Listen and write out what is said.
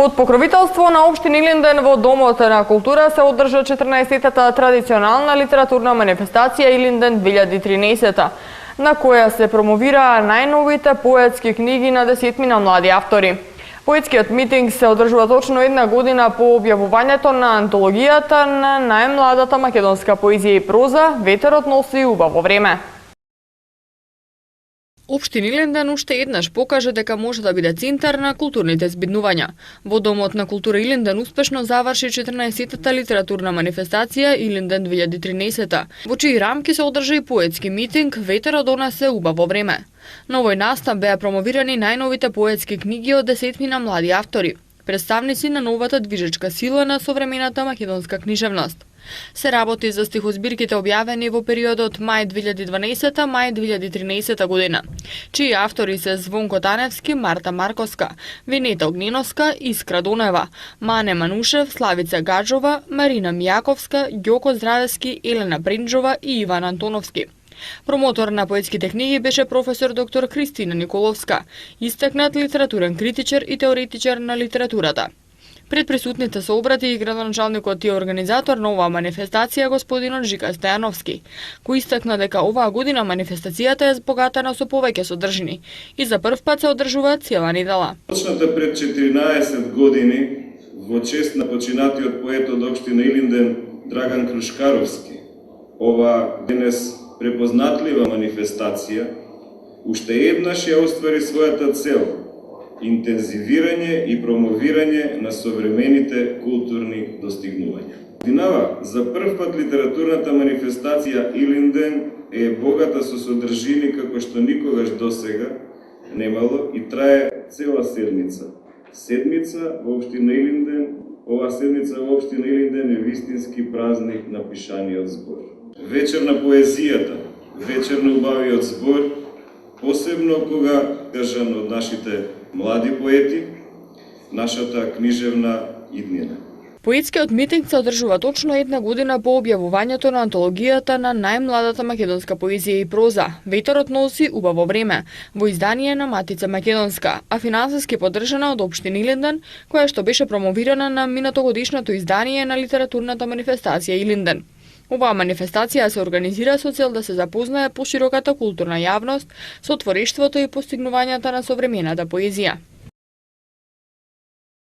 Под покровителство на општина Илинден во Домот на култура се одржа 14-та традиционална литературна манифестација Илинден 2013, на која се промовираа најновите поетски книги на десетмина млади автори. Поетскиот митинг се одржува точно една година по објавувањето на антологијата на најмладата македонска поезија и проза "Ветерот носи убаво време". Општина Илинден уште еднаш покажа дека може да биде центар на културните збиднувања. Во Домот на култура Илинден успешно заврши 14-та литературна манифестација Илинден 2013, во чии рамки се одржа и поетски митинг "Ветерот донесе убаво време". На овој настан беа промовирани најновите поетски книги од десетмина млади автори, представници на новата движечка сила на современата македонска книжевност. Се работи за стихозбирките објавени во периодот мај 2012 мај 2013 година, чии автори се Звонко Таневски, Марта Марковска, Венета Огненовска, Искра Донева, Мане Манушев, Славица Гаджова, Марина Мијаковска, Ѓоко Здравески, Елена Бринџова и Иван Антоновски. Промотор на поетските книги беше професор доктор Кристина Николовска, истакнат литературен критичар и теоретичар на литературата. Пред присутните се обрати и градоначалникот и организатор на оваа манифестација господинот Жика Стојановски, кој истакна дека оваа година манифестацијата е збогатена со повеќе содржини и за прв пат се одржува цела недела. Почната пред 14 години во чест на починатиот поет од општина Илинден Драган Крушкаровски, ова денес препознатлива манифестација уште еднаш ја оствари својата цел – интензивирање и промовирање на современите културни достигнувања. Годинава за прв пат литературната манифестација Илинден е богата со содржини како што никогаш досега немало и трае цела седмица. Седмица во општина Илинден, оваа седмица во општина Илинден е вистински празник на пишаниот збор. Вечер на поезијата, вечер на убавиот збор, посебно кога кажан од нашите млади поети, нашата книжевна иднина. Поетскиот митинг се одржува точно една година по објавувањето на антологијата на најмладата македонска поезија и проза "Ветерот носи убаво време" во издание на Матица Македонска, а финансиски поддржана од општина Илинден, која што беше промовирана на минатогодишното издание на литературната манифестација Илинден. Оваа манифестација се организира со цел да се запознае пошироката културна јавност со творештвото и постигнувањата на современата поезија.